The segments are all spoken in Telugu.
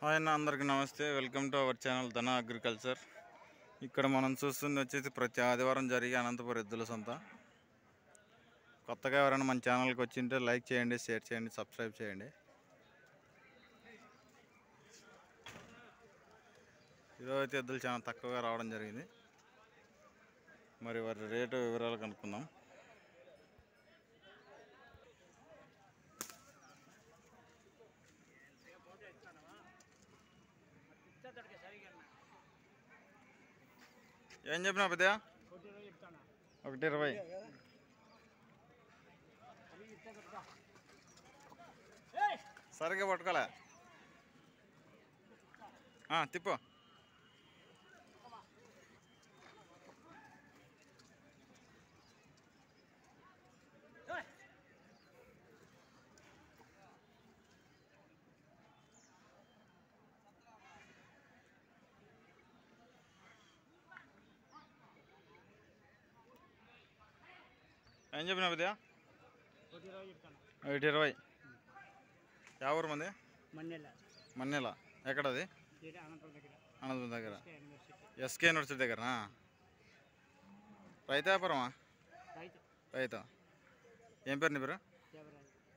హాయ్ అన్న, అందరికీ నమస్తే. వెల్కమ్ టు అవర్ ఛానల్ ధన అగ్రికల్చర్. ఇక్కడ మనం చూస్తుంది వచ్చేసి ప్రతి ఆదివారం జరిగే అనంతపురం ఎద్దుల సంత. కొత్తగా ఎవరైనా మన ఛానల్కి వచ్చింటే లైక్ చేయండి, షేర్ చేయండి, సబ్స్క్రైబ్ చేయండి. ఈరోజు అయితే ఎద్దులు చాలా తక్కువగా రావడం జరిగింది. మరి వారి రేటు వివరాలు కనుక్కుందాం. ఏం చెప్పినా పెద్దయా? 1:20. సరిగ్గా పట్టుకోలే. తిప్పు. ఏం చెప్పినా పెద్దయా? 1:20. యా ఊరు మంది? మన్నెల. ఎక్కడది? అనంతపురం దగ్గర. ఎస్కే యూనివర్సిటీ దగ్గర. రైతు వ్యాపారమా? రైతు. ఏం పేరు నీ పేరు?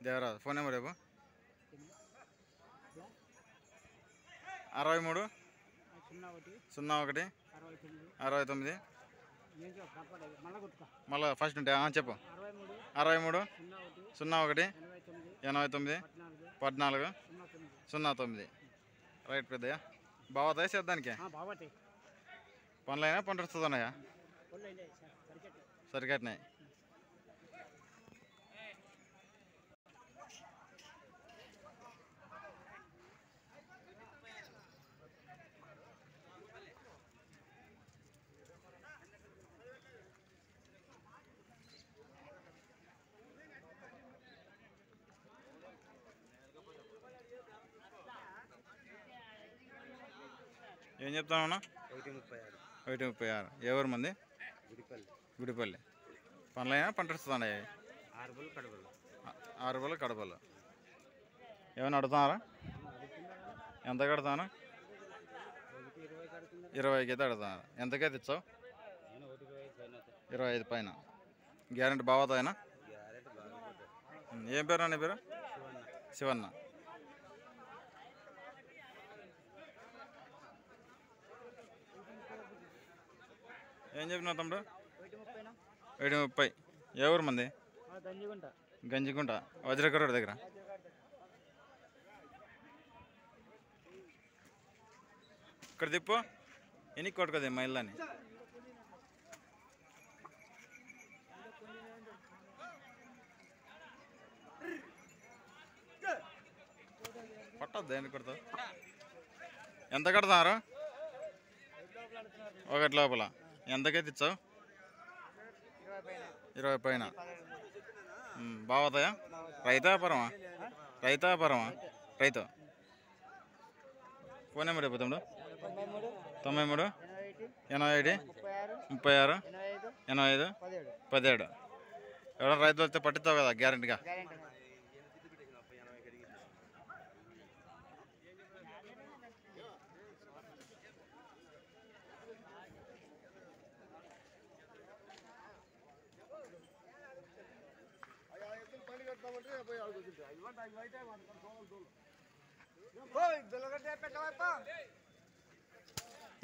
దేవరాజు. ఫోన్ నెంబర్ రేపు 63 01 69. మళ్ళీ ఫస్ట్ ఉంటే చెప్పు. 63 01 89 14 09. రైట్ పెద్దయ్యా. బాగుతాయి సేద్దానికి? పనులైనా పంట వస్తున్నాయా? సరికట్నాయి. ఏం చెప్తానన్నా? 1:36. ఎవరు మంది? గుడిపల్లి. పనులైనా పంట వస్తున్నాయి? 6 బళ్ళు కడపలు. ఏమైనా అడుగుతున్నారా? ఎంత కడతాను? 20కి అయితే అడుగుతున్నారు. ఎంతకైతే ఇచ్చావు? 25 పైన. గ్యారెంటీ బాగుతాయినా? ఏం పేరు నీ పేరు? శివన్న. ఏం చెప్పినావు తమ్ముడు? 1:30. ఎవరు మంది? గంజిగుంట. వజ్రకరోడ్ దగ్గర. ఇక్కడ తిప్పు. ఎన్ని కొట్టుకోదే మైళ్ళని. పట్టద్దు. ఎన్ని కొడతావు? ఎంత కడతారు? 1 లోపల. ఎంతకైతే ఇచ్చావు? 20 పైన. బాగుతాయా? రైతు వ్యాపారమా? రైతు. ఫోన్ నెంబర్ చెప్పు తమ్ముడు. 93 81 36 85 17. ఎవరైనా రైతు వస్తే పట్టిస్తావు కదా గ్యారెంటీగా?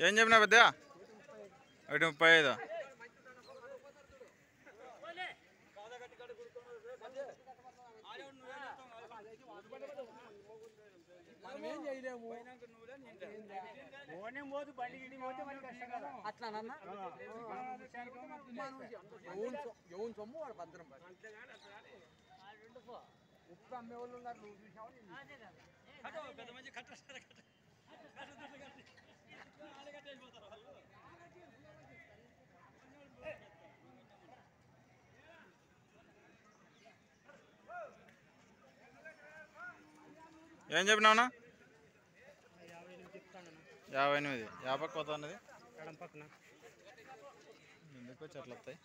ఏం చెప్పినా పెద్దయా? 1:35. ఉప్పు అమ్మే వాళ్ళు ఉన్నారు. ఏం చెప్పినావునా? 58. 50 కొత్త అన్నది ఎందుకు వచ్చి అట్లా వస్తాయి?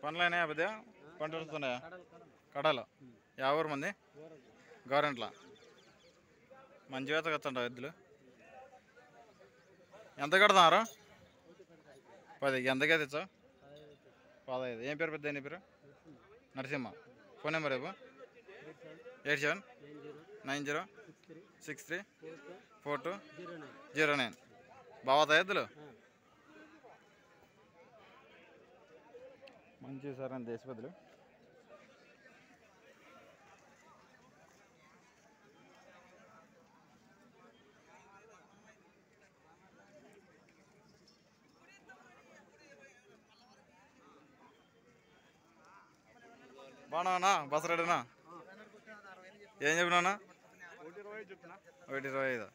పనులైనా పెద్ద పంటలు వస్తున్నాయా కడాలు ఎవరు మంది గవర్నమెంట్లా మంచి వేత కత్తంటావు ఎద్దులు ఎంత కడతారు 10 ఎంతకే తెచ్చావు 15 ఏం పేరు పెద్ద నీ పేరు నరసింహ ఫోన్ నెంబర్ రేపు 8790634209 బాగుతాయి ఎద్దులు మంచి సార్ అని దేశ పెద్దలు బాగున్నావన్నా బసరాడేనా ఏం చెప్పినా 125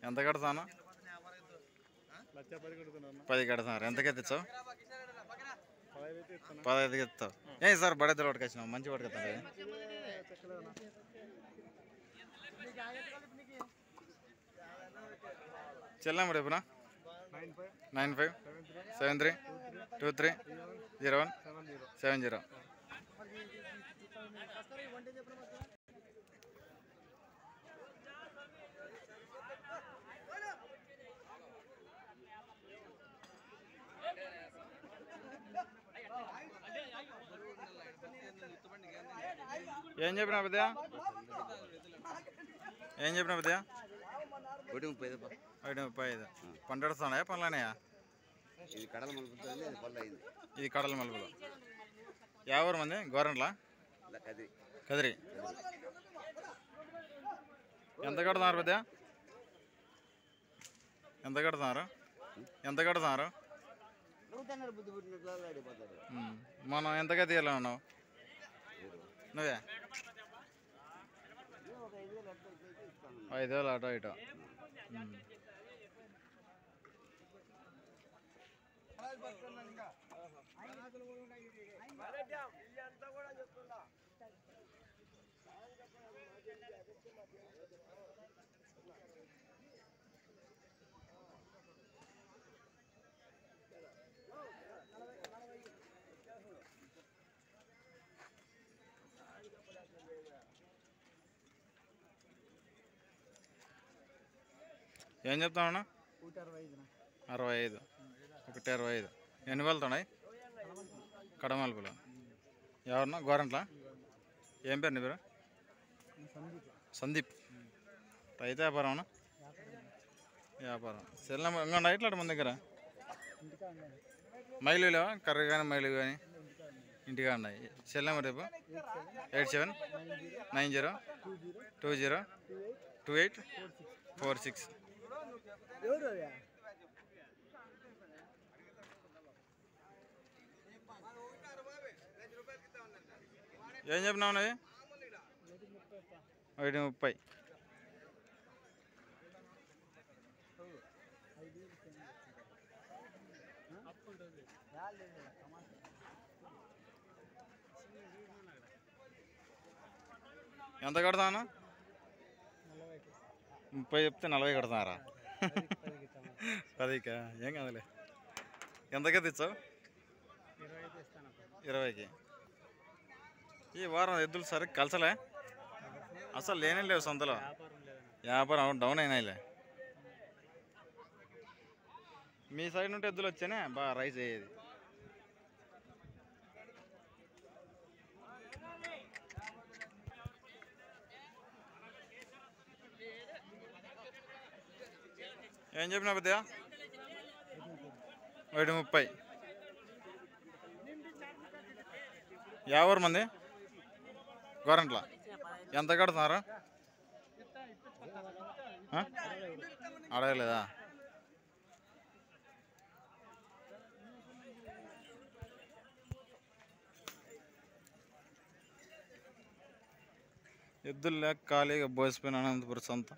ఎంత కడతాను 10 కడతాను ఎంతకే తెచ్చావు 15 ఇస్తావు ఏం సార్ బడేద్దరు వాటికి వచ్చినావు మంచి వాటికి వస్తాను చెల్లాము రేపునా 9573230170 ఏం చెప్పినా పెద్ద 135 పంట వస్తున్నాయా పనులనేయా ఇది కడల మలుపుతుంది ఇది పళ్ళు అయింది ఇది కడల మలుపులు ఎవరు మంది గవర్నమెంట్లా కదిరి ఎంత కడుతున్నారు పెద్ద ఎంత కడుతున్నారు మనం ఎంతగా తీయాలన్నావు నువ్వే 5,000 అటో ఇటో ఏం చెప్తామన్నా 65 165 ఎన్ని వెళ్తున్నాయి కడమలుపులు ఎవరన్నా గవర్నమెంట్లా ఏం పేరు నీ పేరు సందీప్ రైతు వ్యాపారం సెల్ నెంబర్ ఇంకా ఇట్లా మన దగ్గర మైలు లేవా కర్రీ కానీ మైలు కానీ ఇంటిగా ఉన్నాయి సెల్ నెంబర్ రేపు 8790202846 ఏం చెప్పినావు అన్నది 130 ఎంత కడతాను 30 చెప్తే 40 కడతారా 10కా ఏం కాదులే ఎంతకే తెచ్చావు 20కి ఈ వారం ఎద్దులు సరే కలసలే అసలు లేనే లేవు సొంతలో వ్యాపారం డౌన్ అయినాయిలే మీ సైడ్ నుండి ఎద్దులు వచ్చానే బాగా రైస్ అయ్యేది ఏం చెప్పినా పెద్దగా 130 ఎవరు మంది గవర్నమెంట్లా ఎంత కడుతున్నారు అడగలేదా ఎద్దులు లేక ఖాళీగా బోసిపోయిన అనంతపురం సంత